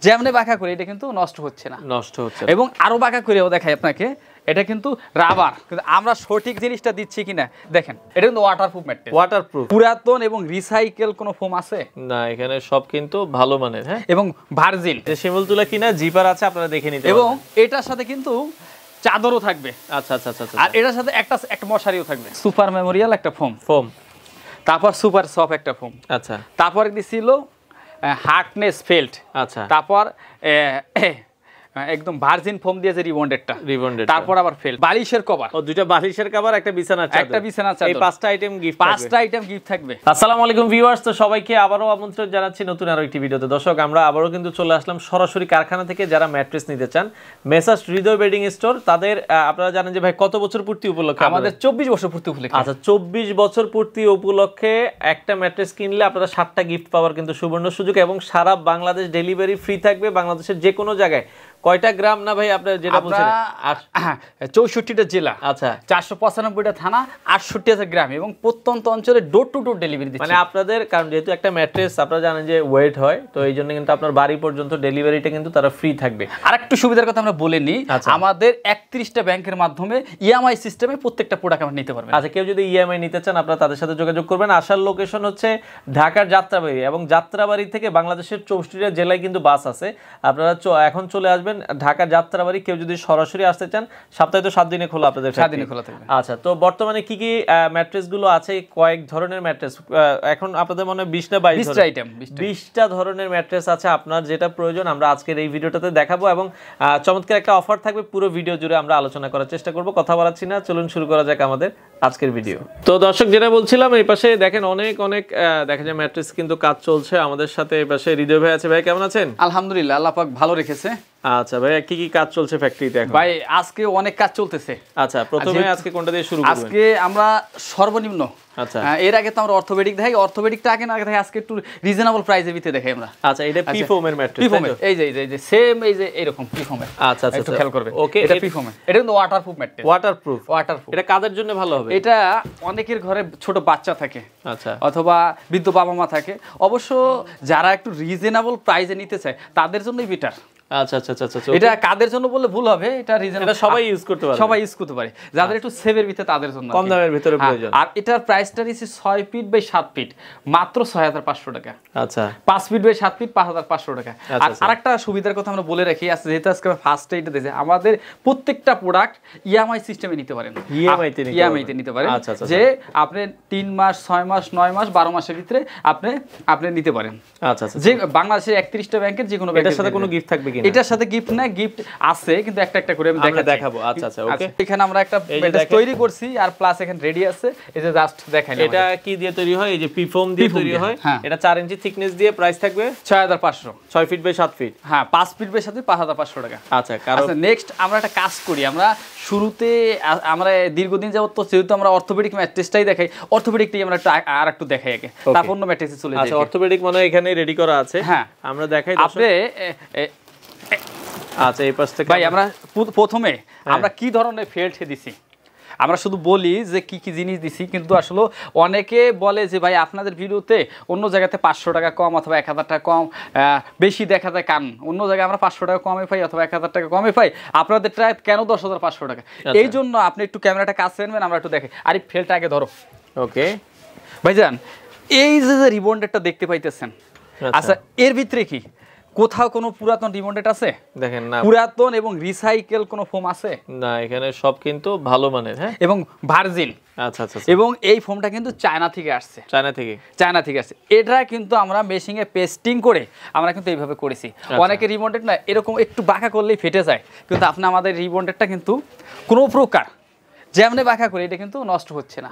যেমনি বাঁকা করে এটা কিন্তু নষ্ট হচ্ছে না, এবং আরো বাঁকা করেও দেখাই আপনাকে, এটা কিন্তু রাবার, কিন্তু আমরা সঠিক জিনিসটা দিচ্ছি কিনা দেখেন। এটা কিন্তু ওয়াটারপ্রুফ ম্যাটেরিয়াল, ওয়াটারপ্রুফ, পুরাতন এবং রিসাইকেল কোনো ফোম আছে না, এখানে সব কিন্তু ভালো মানের। হ্যাঁ, এবং ভার্জিন যে শিমুল তুলা কিনা জিপার আছে, আপনারা দেখে নিতে, এবং এটার সাথে কিন্তু চাদরও থাকবে। আচ্ছা আচ্ছা আচ্ছা, আর এটার সাথে একটা মশারিও থাকবে। সুপার মেমোরিয়াল একটা ফোম, তারপর সুপার সফট একটা ফোম, আচ্ছা, তারপর দিছিল হার্ডনেস ফেল্ট, আচ্ছা, তারপর একদম ভার্জিন ফোম দিয়ে যে রিবন্ডেড, তারপর আবার ফেল্ট, বালিশের কভার, ও দুইটা বালিশের কভার, একটা বিছানার চাদর, এই পাঁচটা আইটেম গিফট থাকবে। আসসালামু আলাইকুম ভিউয়ার্স, তো সবাইকে আবারো আমন্ত্রণ জানাচ্ছি নতুন আরো একটি ভিডিওতে। দর্শক, আমরা আবারো কিন্তু চলে আসলাম সরাসরি কারখানা থেকে। যারা ম্যাট্রেস নিতে চান, মেসার্স হৃদয় বেডিং স্টোর, তাদের আপনারা জানেন যে ভাই কত বছর পূর্তি উপলক্ষে আমাদের 24 বছর পূর্তি উপলক্ষে, আচ্ছা 24 বছর পূর্তি উপলক্ষে একটা ম্যাট্রেস কিনলে আপনারা 7টা গিফট পাওয়ার কিন্তু সুবর্ণ সুযোগ, এবং সারা বাংলাদেশ ডেলিভারি ফ্রি থাকবে, বাংলাদেশের যে কোনো জায়গায়। কয়টা গ্রাম না ভাই আপনার যেটা বলছেন? 64টা জেলা, আচ্ছা 495টা থানা, 68টা গ্রাম, এবং প্রত্যন্ত অঞ্চলে ডোর টু ডোর ডেলিভারি দিচ্ছে। মানে আপনাদের, কারণ যেহেতু একটা ম্যাট্রেস আপনারা জানেন যে ওয়েট হয়, তো এই জন্য কিন্তু আপনার বাড়ি পর্যন্ত ডেলিভারিটা কিন্তু তারা ফ্রি থাকবে। আর একটু সুবিধার কথা আমরা বলে নিই, আমাদের 31টা ব্যাংকের মাধ্যমে ইএমআই সিস্টেমে প্রত্যেকটা প্রোডাক্ট আমরা নিতে পারবেন। আচ্ছা, কেউ যদি ইএমআই নিতে চান, আপনারা তাদের সাথে যোগাযোগ করবেন। আসার লোকেশন হচ্ছে ঢাকার যাত্রাবাড়ি, এবং যাত্রাবাড়ি থেকে বাংলাদেশের 64টা জেলায় কিন্তু বাস আছে। আপনারা এখন চলে আসবেন ঢাকার যাত্রাবাড়ি। কেউ যদি সরাসরি আসতে চান, সপ্তাহে তো 7 দিনে খোলা, আপনাদের 7 দিনে খোলা থাকবে। আচ্ছা, তো বর্তমানে কি কি ম্যাট্রেস গুলো আছে? কয়েক ধরনের ম্যাট্রেস, এখন আপনাদের মনে হয় 20 না 22 আইটেম, 20টা ধরনের ম্যাট্রেস আছে। আপনার যেটা প্রয়োজন আমরা আজকের এই ভিডিওটাতে দেখাবো, এবং চমৎকার একটা অফার থাকবে। পুরো ভিডিও জুড়ে আমরা আলোচনা করার চেষ্টা করব। কথা বলাচ্ছি না, চলুন শুরু করা যাক আমাদের আজকের ভিডিও। তো দর্শক, যেটা বলছিলাম, এই পাশে দেখেন অনেক দেখা যায় ম্যাট্রেস কিন্তু কাজ চলছে। আমাদের সাথে এই পাশে হৃদয় ভাই আছে। ভাই কেমন আছেন? আলহামদুলিল্লাহ, আল্লাহ পাক ভালো রেখেছে। আচ্ছা ভাই, কি কি কাজ চলছে ফ্যাক্টরিতে এখন? ভাই আজকে অনেক কাজ চলতেছে। আচ্ছা, প্রথমে আজকে কোনটা দিয়ে শুরু করবেন? আজকে আমরা সর্বনিম্ন, আচ্ছা, এর আগে তো আমরা অর্থোপেডিক দেখাই, অর্থোপেডিকটা আগে না দেখাই, আজকে একটু রিজনেবল প্রাইসের ভিতরে দেখাই আমরা। আচ্ছা, এটা পি ফোমের ম্যাট্রেস, পি ফোমের, এই যে সেম এই যে এরকম পি ফোমের। আচ্ছা আচ্ছা, একটু খেয়াল করবেন। ওকে, এটা পি ফোমের, এটা কিন্তু ওয়াটারপ্রুফ ম্যাট্রেস। ওয়াটারপ্রুফ, এটা কাদের জন্য ভালো হবে? এটা অনেকের ঘরে ছোট বাচ্চা থাকে, আচ্ছা, অথবা বৃদ্ধ বাবা মা থাকে, অবশ্য যারা একটু রিজনেবল প্রাইসে নিতে চায় তাদের জন্যই বেটার। আচ্ছা আচ্ছা আচ্ছা, এটা কাদের জন্য বললে ভুল হবে, এটা রিজনেবল, সবাই ইউজ করতে পারে, সবাই ইউজ করতে পারে, যাদের একটু সেভের ভিতরে, তাদের জন্য কম দামের ভিতরে প্রয়োজন। আর এটার প্রাইসটা নিচ্ছে 6 ফিট বাই 7 ফিট, মাত্র 6500 টাকা। আচ্ছা, 5 ফিট বাই 7 ফিট 5500 টাকা। আর আরেকটা সুবিধার কথা আমরা বলে রাখি, আছে যেহেতু আজকে ফার্স্ট এইটা দিয়েছে, আমাদের প্রত্যেকটা প্রোডাক্ট ইএমআই সিস্টেমে নিতে পারেন, ইএমআই তে নিতে পারেন। যে আপনি 3 মাস, 6 মাস, 9 মাস, 12 মাসের ভিতরে আপনি নিতে পারেন। আচ্ছা আচ্ছা, যে বাংলাদেশের 31টা ব্যাংকের যে কোনো ব্যাংকের সাথে কোনো গিফট থাকবে কিনা? এটার সাথে গিফট না, গিফট আছে, কিন্তু একটা করে আমি দেখাবো। আচ্ছা আচ্ছা, ওকে। এখানে আমরা একটা ম্যাট্রেস তৈরি করছি, আর প্লাস এখানে রেডি আছে, এই যে জাস্ট দেখেন। এটা কি দিয়ে তৈরি হয়? এই যে পি ফোম দিয়ে তৈরি হয়। এটা 4 ইঞ্চি থিকনেস দিয়ে, প্রাইস থাকবে 6500, 6 ফিট বাই 7 ফিট। হ্যাঁ, 5 ফিট বাই 7 ফিট 5500 টাকা। আচ্ছা, কারণ নেক্সট আমরা একটা কাজ করি, আমরা শুরুতে আমরা দীর্ঘদিন যাবত তো যেহেতু আমরা অর্থোপেডিক ম্যাট্রেসটাই দেখাই, অর্থোপেডিকটাই আমরা একটু দেখাই আগে, তারপর অন্য ম্যাট্রেসে চলে যাই। আচ্ছা, অর্থোপেডিক মানে এখানে রেডি করা আছে। হ্যাঁ, আমরা দেখাই আপনি। আচ্ছা, এই পাশ থেকে ভাই আমরা প্রথমে আমরা কি ধরনের ফেল্ট দিছি, আমরা শুধু বলি যে কি কি জিনিস দিছি, কিন্তু আসলে অনেকে বলে যে ভাই আপনাদের ভিডিওতে অন্য জায়গাতে 500 টাকা কম অথবা 1000 টাকা কম বেশি দেখা যায়, কারণ অন্য জায়গায় আমরা 500 টাকা কমে পাই অথবা 1000 টাকা কমে পাই, আপনাদেরটা কেন 10,500 টাকা? এই জন্য আপনি একটু ক্যামেরাটা কাছে আনবেন, আমরা একটু দেখি। আর এই ফেলটা আগে ধরো। ওকে ভাইজান, এই যে রিবন্ডেডটা দেখতে পাইতেছেন, আচ্ছা এর ভিতরে কি কোথাও কোনো পুরাতন রিবন্ডেড আছে? দেখেন না, পুরাতন এবং রিসাইকেল কোনো ফোম আছে না, এখানে সব কিন্তু ভালো মানের। হ্যাঁ, এবং ভার্জিন। আচ্ছা আচ্ছা, এবং এই ফোমটা কিন্তু চায়না থেকে আসছে, চায়না থেকে আসছে। এটা কিন্তু আমরা মেশিনে পেস্টিং করে আমরা কিন্তু এইভাবে করেছি। অনেকে রিবন্ডেড না এরকম একটু বাঁকা করলেই ফেটে যায়, কিন্তু আপনি আমাদের রিবন্ডেডটা কিন্তু কোনো প্রকার যেমনি বাঁকা করে এটা কিন্তু নষ্ট হচ্ছে না,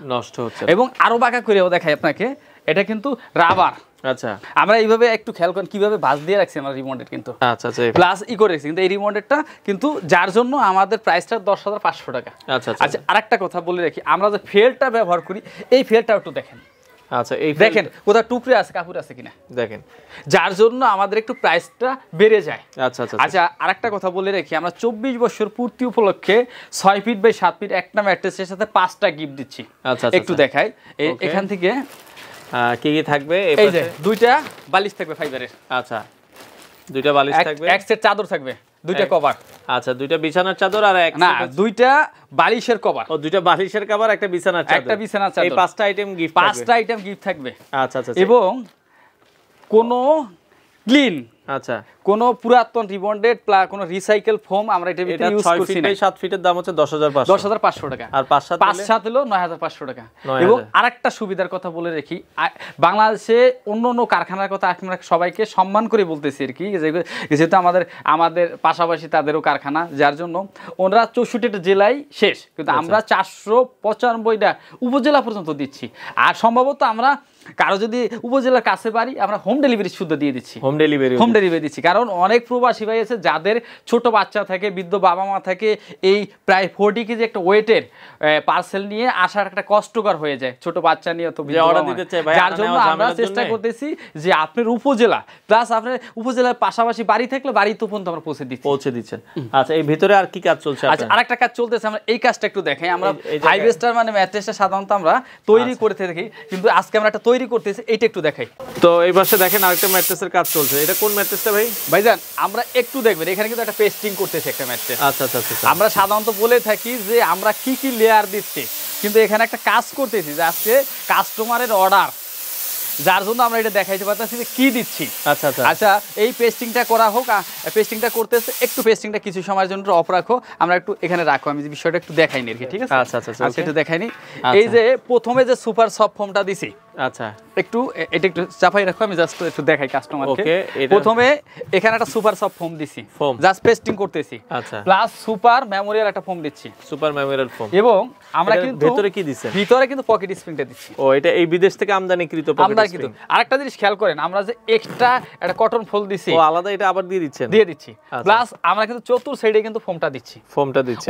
এবং আরো বাঁকা করেও দেখাই আপনাকে, এটা কিন্তু রাবার। আচ্ছা, আমরা এইভাবে একটু খেয়াল করেন কিভাবে ভাঁজ দিয়ে রাখছি আমরা রিমোটেড, কিন্তু আচ্ছা আচ্ছা প্লাস করে রাখছি, কিন্তু এই রিমোটেডটা কিন্তু যার জন্য আমাদের প্রাইসটা 10,500 টাকা। আচ্ছা আচ্ছা, আরেকটা কথা বলে রাখি, আমরা যে ফেলটা ব্যবহার করি, এই ফেলটা একটু দেখেন। আচ্ছা, এই দেখেন কোথাও টুকরে আছে, কাপড় আছে কিনা দেখেন, যার জন্য আমাদের একটু প্রাইসটা বেড়ে যায়। আচ্ছা আচ্ছা আচ্ছা, আরেকটা কথা বলে রাখি, আমরা 24 বছর পূর্তি উপলক্ষে 6 ফিট বাই 7 ফিট একটা ম্যাট্রেসের সাথে 5টা গিফট দিচ্ছি। আচ্ছা, একটু দেখাই। এখান থেকে কি কি থাকবে? এই যে 2টা বালিশ থাকবে ফাইবারের। আচ্ছা, দুইটা বালিশ থাকবে, এক সেট চাদর থাকবে, দুইটা কভার। আচ্ছা, দুইটা বিছানার চাদর আর এক না, দুইটা বালিশের কভার। ও, দুইটা বালিশের কভার, একটা বিছানার চাদর। একটা বিছানার চাদর। এই পাঁচটা আইটেম গিফট থাকবে। পাঁচটা আইটেম গিফট থাকবে। আচ্ছা আচ্ছা। এবং কোনো ক্লিন, আচ্ছা, কোন পুরাতন রিবন্ডেড কোনো রিসাইকেল ফোম আমরা এটা ভিতরে ইউজ করছি না। 7 ফিটের দাম হচ্ছে 10,500 টাকা। আর 5 হলো 9,500 টাকা। এবং আরেকটা সুবিধার কথা বলে রাখি, বাংলাদেশে অন্য কারখানার কথা আমরা সবাইকে সম্মান করে বলতেছি আর কি, যেহেতু আমাদের পাশাপাশি তাদেরও কারখানা, যার জন্য ওনারা 64টা জেলায় শেষ, কিন্তু আমরা 495টা উপজেলা পর্যন্ত দিচ্ছি। আর সম্ভবত আমরা কারো যদি উপজেলার কাছে বাড়ি, আমরা হোম ডেলিভারি শুদ্ধ দিয়ে দিচ্ছি। হোম ডেলিভারি দিচ্ছি, কারণ অনেক প্রবাসী ভাই আছে যাদের ছোট বাচ্চা থাকে, বৃদ্ধ বাবা মা থাকে, এই প্রায় 40 কেজি একটা ওয়েটের পার্সেল নিয়ে আসার একটা কষ্টকর হয়ে যায় ছোট বাচ্চা নিয়ে। তো যার জন্য আমরা চেষ্টা করতেছি যে আপনার উপজেলা প্লাস আপনার উপজেলার পাশাপাশি বাড়ি থাকলে বাড়ি তো পর্যন্ত আমরা পৌঁছে দিচ্ছেন। আচ্ছা, এই ভিতরে আর কি কাজ চলছে? আচ্ছা, আরেকটা কাজ চলতেছে, আমরা এই কাজটা একটু দেখাই। আমরা 5 স্টার মানে ম্যাট্রেসটা সাধারণত আমরা তৈরি করতে থাকি, কিন্তু আজকে আমরা একটা তৈরি করতেছি, এইটা একটু দেখাই। তো এই পাশে দেখেন আরেকটা ম্যাট্রেসের কাজ চলছে। এটা কোন ম্যাট্রেসটা ভাই? ভাইজান আমরা একটু দেখবেন, এখানে কিন্তু একটা পেস্টিং করতেছে একটা ম্যাট্রেস। আচ্ছা আচ্ছা আচ্ছা। আমরা সাধারণত বলে থাকি যে আমরা কি লেয়ার দিচ্ছি, কিন্তু এখানে একটা কাজ করতেছি যে আজকে কাস্টমারের অর্ডার, যার জন্য আমরা এটা দেখাইতে পারতেছি যে কি দিচ্ছি। আচ্ছা আচ্ছা আচ্ছা, এই পেস্টিংটা করা হোক, পেস্টিংটা করতেছে, একটু পেস্টিংটা কিছু সময়ের জন্য অফ রাখো, আমরা একটু এখানে রাখো, আমি বিষয়টা একটু দেখাইনি আর কি, ঠিক আছে? আচ্ছা আচ্ছা আচ্ছা, একটু দেখাইনি। এই যে প্রথমে যে সুপার সফট ফোমটা দিছি, আচ্ছা একটু এটা একটু চাপাই রাখো, আমি জাস্ট একটু দেখাই কাস্টমারকে। প্রথমে এখানে একটা সুপার সফট ফোম দিছি, জাস্ট পেস্টিং করতেছি। আচ্ছা, প্লাস সুপার মেমোরিয়াল একটা ফোম দিচ্ছি, সুপার মেমোরিয়াল ফোম। এবং আমরা কিন্তু ভিতরে কি দিছেন? ভিতরে কিন্তু পকেট স্প্রিংটা দিচ্ছি। ও, এটা এই বিদেশ থেকে আমদানিকৃত পকেট স্প্রিং। আরেকটা জিনিস খেয়াল করেন, আমরা যে এক্সট্রা একটা কটন ফোল দিছি, ও আলাদা, এটা আবার দিয়ে দিচ্ছি। প্লাস আমরা কিন্তু চতুর সাইডে কিন্তু ফোমটা দিচ্ছি।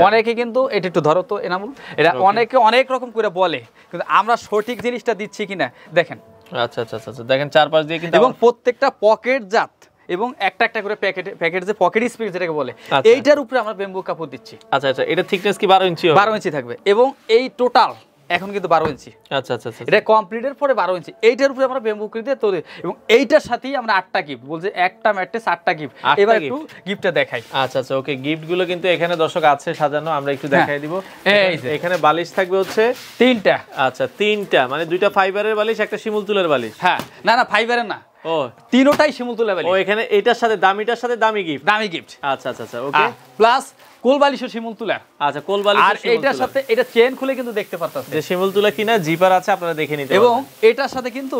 অনেকে কিন্তু এটা একটু ধরো তো এনামুল, এটা অনেকে অনেক রকম করে বলে, কিন্তু আমরা সঠিক জিনিসটা দিচ্ছি কিনা দেখেন। আচ্ছা আচ্ছা আচ্ছা, দেখেন চারপাশ দিয়ে কিন্তু, এবং প্রত্যেকটা পকেট জাত এবং একটা করে প্যাকেট যে পকেট স্প্রিং যেটাকে বলে, এইটার উপরে আমরা বেম্বু কাপড় দিচ্ছি। আচ্ছা আচ্ছা, এটা থিকনেস কি 12 ইঞ্চি? 12 ইঞ্চি থাকবে, এবং এই টোটাল এখন কিন্তু 12 ইঞ্চি। আচ্ছা আচ্ছা আচ্ছা, এটা কমপ্লিটের পরে 12 ইঞ্চি, এইটার উপরে আমরা বেম্বু করে দিয়ে তৈরি, এবং এইটার সাথেই আমরা 8টা গিফট বলছে, একটা ম্যাট্রেস 8টা গিফট। এবার একটু গিফটটা দেখাই। আচ্ছা আচ্ছা, ওকে, গিফট গুলো কিন্তু এখানে দর্শক আছে সাজানো, আমরা একটু দেখাই দিব। এই যে এখানে বালিশ থাকবে হচ্ছে 3টা। আচ্ছা, 3টা মানে 2টা ফাইবারের বালিশ, একটা শিমুল তুলের বালিশ। হ্যাঁ, না ফাইবারের না, ও তিনটাই শিমুল তুলের বালিশ। ও, এখানে এটার সাথে দামিটার সাথে দামি গিফট। আচ্ছা আচ্ছা আচ্ছা, ওকে। প্লাস কোল বালিশও শিমুল তুলা। আচ্ছা, কোল বালিশ, আর এটার সাথে এটা চেন খুলে কিন্তু দেখতে পারতাছেন যে শিমুল তুলা কিনা জিপার আছে, আপনারা দেখে নিতে পারবেন। এবং এটার সাথে কিন্তু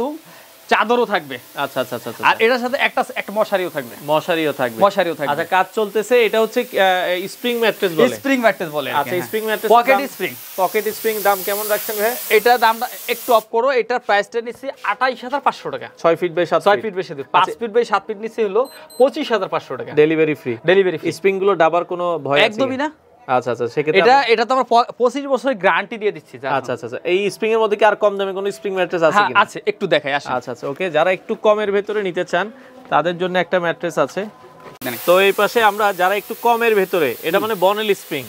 চাদরও থাকবে। আচ্ছা আচ্ছা আচ্ছা, আর এটার সাথে একটা মশারিও থাকবে। আচ্ছা, কাজ চলতেছে। এটা হচ্ছে স্প্রিং ম্যাট্রেস বলে। আচ্ছা, স্প্রিং ম্যাট্রেস, পকেট স্প্রিং দাম কেমন রাখছেন ভাই? এটা দামটা একটু অফ করো, এটার প্রাইসটা নিচ্ছি 28,500 টাকা। 6 feet by 7 feet by 7 5 feet by 7 feet নিচ্ছি হলো 25,500 টাকা। Delivery free. স্প্রিং গুলো ডাবার কোনো ভয় আছে? একদমই না। আচ্ছা আচ্ছা, সেক্ষেত্রে এটা তো আমরা 25 বছরের গ্যারান্টি দিয়ে দিচ্ছি। আচ্ছা আচ্ছা আচ্ছা, এই স্প্রিং এর মধ্যে কি আর কম দামে কোনো স্প্রিং ম্যাট্রেস আছে কিনা? আছে, একটু দেখাই আসেন। আচ্ছা আচ্ছা, ওকে, যারা একটু কমের ভেতরে নিতে চান তাদের জন্য একটা ম্যাট্রেস আছে। তো এই পাশে আমরা যারা একটু কমের ভেতরে, এটা মানে বনেল স্প্রিং।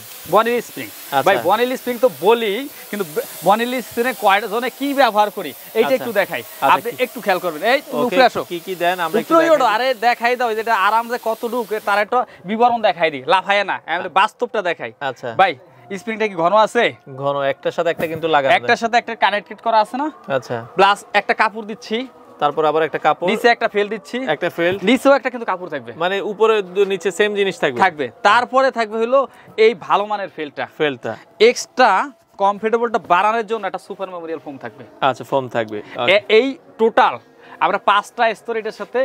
ভাই বনেল স্প্রিং তো বলি, কিন্তু বনেল স্প্রিং কয়টা জনে কি ব্যবহার করি এইটা একটু দেখাই, আপনি একটু খেয়াল করবেন। এই উপরে আসো, কি দেন আমরা একটু আরে দেখাই দাও, যেটা আরাম যে কত ঢুক তার একটা বিবরণ দেখাই দিই, লাফায় না, আমি বাস্তবটা দেখাই। আচ্ছা ভাই, স্প্রিংটা কি ঘন আছে? ঘন, একটার সাথে একটা কিন্তু লাগানো, একটার সাথে একটা কানেক্টেড করা আছে না? আচ্ছা, প্লাস একটা কাপড় দিচ্ছি, তারপর আবার একটা কাপড়, নিচে একটা ফেল দিচ্ছি, একটা ফেল, নিচেও একটা কিন্তু কাপড় থাকবে, মানে উপরে নিচে সেম জিনিস থাকবে। তারপরে থাকবে হলো এই ভালো মানের ফেলটা এক্সট্রা কমফোর্টেবলটা বাড়ানোর জন্য একটা সুপার মেমোরিয়াল ফোম থাকবে। আচ্ছা, ফোম থাকবে। এই টোটাল আমরা 5টা স্তর এটার সাথে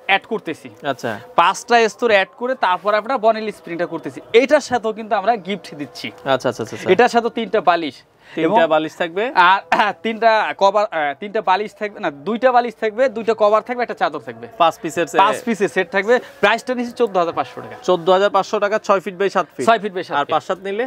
অ্যাড করতেছি। আচ্ছা, 5টা স্তর অ্যাড করে তারপর আমরা বনেল স্প্রিংটা করতেছি। এটার সাথেও কিন্তু আমরা গিফট দিচ্ছি। আচ্ছা আচ্ছা আচ্ছা, এটার সাথে 3টা বালিশ, 3টা বালিশ থাকবে, আর 3টা কভার, 3টা বালিশ থাকবে না, 2টা বালিশ থাকবে, 2টা কভার থাকবে, একটা চাদর থাকবে, 5 পিসের সেট থাকবে। প্রাইসটা নিচে 14,500 টাকা। 14,500 টাকা, 6 feet by 7 feet. 6 feet by 7 আর 5-7 নিলে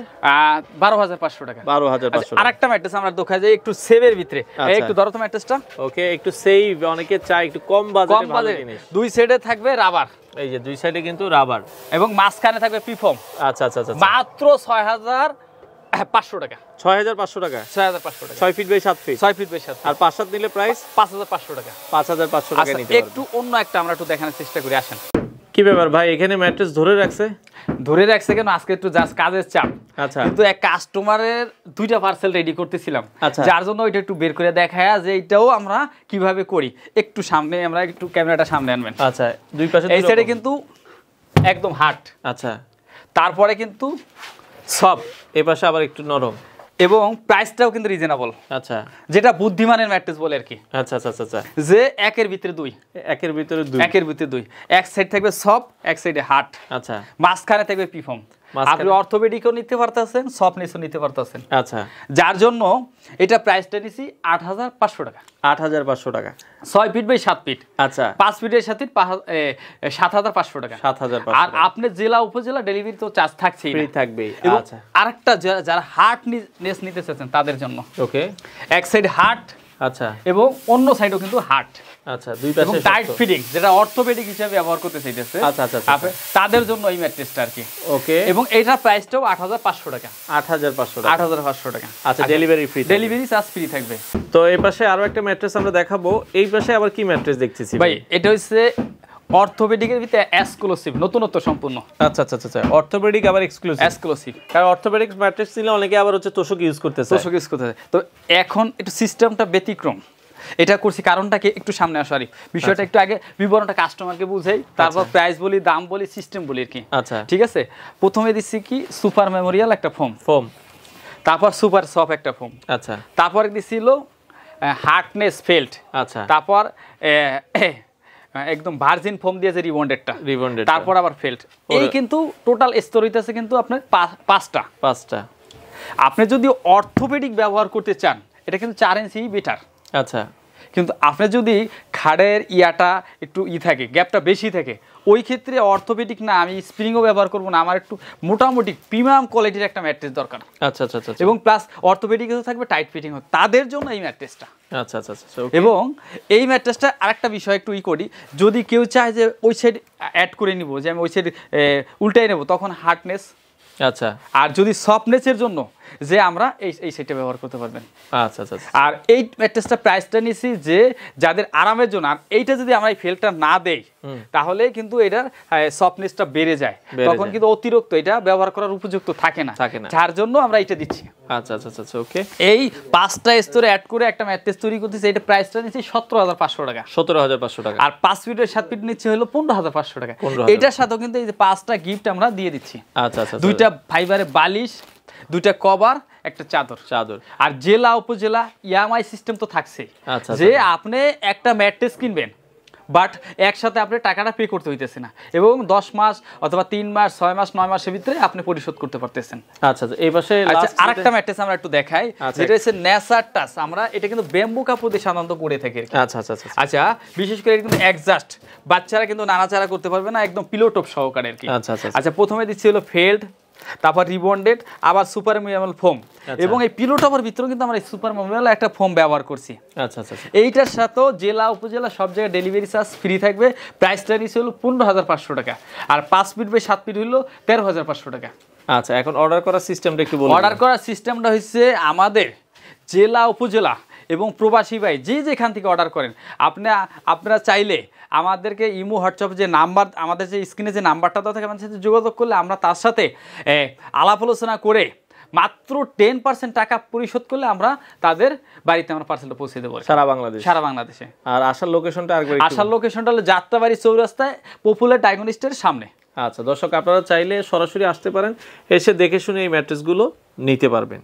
12,500 টাকা। 12,500। আরেকটা ম্যাট্রেস আমরা দেখা যায় একটু সেভের ভিতরে, একটু ধরো তো ম্যাট্রেসটা। ওকে, একটু সেভ, অনেকে চায় একটু কম বাজেটে ভালো জিনিস। দুই সাইডে থাকবে রাবার, এই যে দুই সাইডে কিন্তু রাবার, এবং মাঝখানে থাকবে পিফর্ম। আচ্ছা আচ্ছা আচ্ছা, মাত্র 6,500 টাকা। 6,500 টাকা, 6,500 টাকা, 6 feet by 7 feet, 6 feet by 7। আর 5-7 নিলে প্রাইস 5,500 টাকা। 5,500 টাকা নিতে পারবেন। একটু অন্য একটা আমরা একটু দেখানোর চেষ্টা করি, আসেন। কি ব্যাপার ভাই, এখানে ম্যাট্রেস ধরে রাখছে কেন? আজকে একটু জাস্ট কাজের চাপ। আচ্ছা, কিন্তু এক কাস্টমারের 2টা পার্সেল রেডি করতেছিলাম, আচ্ছা, যার জন্য ওইটা একটু বের করে দেখায় যে এইটাও আমরা কিভাবে করি। একটু সামনে, আমরা একটু ক্যামেরাটা সামনে আনবেন। আচ্ছা, দুই পাশে এই সাইডে কিন্তু একদম হার্ড, আচ্ছা, তারপরে কিন্তু সব, এই পাশে আবার একটু নরম, এবং প্রাইসটাও কিন্তু রিজনেবল। আচ্ছা, যেটা বুদ্ধিমানের ম্যাট্রেস বলে আর কি। আচ্ছা আচ্ছা আচ্ছা, যে একের ভিতরে দুই, একের ভিতরে দুই, এক সাইড থাকবে সফট, এক সাইডে হার্ড, আচ্ছা, মাঝখানে থাকবে পিফর্ম। আপনি অর্থোপেডিকও নিতে পারতেছেন, সফটনেসও নিতে পারতেছেন। আচ্ছা, যার জন্য এটা প্রাইসটা নিছি 8,500 টাকা। 8,500 টাকা। 6 ফিট বাই 7 ফিট, আচ্ছা, 5 ফিটের সাথে 7,500 টাকা। 7,500। আর আপনি জেলা উপজেলা ডেলিভারি তো চার্জ থাকছেই, ফ্রি থাকবে। আচ্ছা, আরেকটা যারা হার্ডনেস নিতে চাচ্ছেন তাদের জন্য, ওকে, এক সাইড হার্ড, আচ্ছা, এবং অন্য সাইডও কিন্তু হার্ড, আচ্ছা, দুই পাশে টাইট ফিটিং, যেটা অর্থোপেডিক হিসেবে ব্যবহার করতে চাইতেছে, আচ্ছা আচ্ছা, তাদের জন্য এই ম্যাট্রেসটা আর কি। ওকে, এবং এটার প্রাইসটাও 8,500 টাকা। 8,500 টাকা, 8,500 টাকা। আচ্ছা, delivery free, delivery charge free থাকবে। তো এই পাশে আরো একটা ম্যাট্রেস আমরা দেখাবো। এই পাশে আবার কি ম্যাট্রেস দেখতেছি ভাই? এটা হচ্ছে অর্থোপেডিকের ভিতরে এক্সক্লুসিভ, নতুনত্ব সম্পূর্ণ। আচ্ছা আচ্ছা আচ্ছা, অর্থোপেডিক আবার এক্সক্লুসিভ। কারণ অর্থোপেডিক ম্যাট্রেস নিলে অনেকে আবার হচ্ছে তোষক ইউজ করতেছে, তো এখন একটু সিস্টেমটা ব্যতিক্রম এটা করছি। কারণটা কি, একটু সামনে আসারই বিষয়টা একটু আগে বিবরণটা কাস্টমারকে বুঝাই, তারপর প্রাইস বলি, দাম বলি, সিস্টেম বলি আর কি। আচ্ছা, ঠিক আছে। প্রথমে দিচ্ছি কি সুপার মেমোরিয়াল একটা ফোম, তারপর সুপার সফট একটা ফোম, আচ্ছা, তারপরে দিছিল হার্ডনেস ফেল্ট, আচ্ছা, তারপর একদম ভার্জিন ফোম দিয়ে যে রিবন্ডেড, তারপর আবার ফেল্ট। এই কিন্তু টোটাল স্তর হইতেছে কিন্তু আপনার 5টা। আপনি যদি অর্থোপেডিক ব্যবহার করতে চান, এটা কিন্তু 4 ইঞ্চি বেটার। আচ্ছা, কিন্তু আপনি যদি খাড়ের ইয়াটা একটু থাকে, গ্যাপটা বেশি থাকে, ওই ক্ষেত্রে অর্থোপেডিক না, আমি স্প্রিংও ব্যবহার করবো না, আমার একটু মোটামুটি প্রিমিয়াম কোয়ালিটির একটা ম্যাট্রেস দরকার। আচ্ছা আচ্ছা আচ্ছা, এবং প্লাস অর্থোপেডিকও থাকবে টাইট ফিটিং, তাদের জন্য এই ম্যাট্রেসটা। আচ্ছা আচ্ছা আচ্ছা, এবং এই ম্যাট্রেসটা আরেকটা বিষয় একটু করি, যদি কেউ চায় যে ওই সাইড অ্যাড করে নিব, যে আমি ওই সাইড উল্টাই নেব, তখন হার্ডনেস। আচ্ছা, আর যদি সফটনেসের জন্য যে আমরা এই সাইডটা ব্যবহার করতে পারবেন। আচ্ছা আচ্ছা, আর এই ম্যাট্রেসটা প্রাইসটা নিছি যে যাদের আরামের জন্য। আর এইটা যদি আমরা এই ফেলটা না দেই, তাহলে কিন্তু এটার সফটনেসটা বেড়ে যায়, তখন কিন্তু অতিরিক্ত এটা ব্যবহার করার উপযুক্ত থাকে না, যার জন্য আমরা এটা দিচ্ছি। আচ্ছা আচ্ছা আচ্ছা, ওকে। এই 5টা স্তরে অ্যাড করে একটা ম্যাট্রেস তৈরি করতেছি। এটা প্রাইসটা নিচ্ছি 17,500 টাকা। 17,500 টাকা। আর 5 ফিটের 7 ফিট নিচ্ছে হলো 15,500 টাকা। এটার সাথেও কিন্তু এই যে 5টা গিফট আমরা দিয়ে দিচ্ছি। আচ্ছা আচ্ছা, 2টা ফাইবারের বালিশ, 2টা কভার, একটা চাদর। আর জেলা উপজেলা ইএমআই সিস্টেম তো থাকছেই। যে আপনি একটা ম্যাট্রেস কিনবেন, বাট একসাথে আপনি টাকাটা পে করতে হইতেছে না, এবং 10 মাস অথবা 3 মাস, 6 মাস, 9 মাসের ভিতরে আপনি পরিশোধ করতে পারতেছেন। আচ্ছা আচ্ছা, এই পাশে আরেকটা ম্যাট্রেস আমরা একটু দেখাই, যেটা হচ্ছে নেচার টাচ। আমরা এটা কিন্তু ব্যাম্বু কাপড় দিয়ে সাধারণত করে থাকি। আচ্ছা আচ্ছা আচ্ছা, আচ্ছা, বিশেষ করে এটা কিন্তু অ্যাডজাস্ট, বাচ্চারা কিন্তু নাড়াচাড়া করতে পারবে না, একদম পিলো টপ সহকারে আর কি। আচ্ছা আচ্ছা আচ্ছা, প্রথমে দিচ্ছি হলো ফেল্ড, তারপর রিবন্ডেড, আবার সুপার মেমোরিয়াল ফোম, এবং এই পিলো টপের ভিতরে কিন্তু আমরা এই সুপার মেমোরিয়াল একটা ফোম ব্যবহার করছি। আচ্ছা আচ্ছা, এইটার সাথেও জেলা উপজেলা সব জায়গায় ডেলিভারি চার্জ ফ্রি থাকবে। প্রাইসটা নিচ্ছে হলো 15,500 টাকা। আর 5 ফিট বাই 7 ফিট হলো 13,500 টাকা। আচ্ছা, এখন অর্ডার করার সিস্টেমটা একটু বলুন। অর্ডার করার সিস্টেমটা হচ্ছে আমাদের জেলা উপজেলা এবং প্রবাসী ভাই যে যেখান থেকে অর্ডার করেন, আপনারা চাইলে আমাদেরকে ইমো হোয়াটসঅ্যাপ যে নাম্বার, আমাদের যে স্ক্রিনে যে নাম্বারটা দেওয়া থাকে, আমাদের সাথে যোগাযোগ করলে আমরা তার সাথে আলাপ আলোচনা করে মাত্র 10% টাকা পরিশোধ করলে আমরা তাদের বাড়িতে আমরা পার্সেলটা পৌঁছে দেবো সারা বাংলাদেশে। আর আসার লোকেশনটা হলো যাত্রাবাড়ি চৌরাস্তায় পপুলার ডায়াগনস্টিকের সামনে। আচ্ছা দর্শক, আপনারা চাইলে সরাসরি আসতে পারেন, এসে দেখে শুনে এই ম্যাট্রেসগুলো নিতে পারবেন।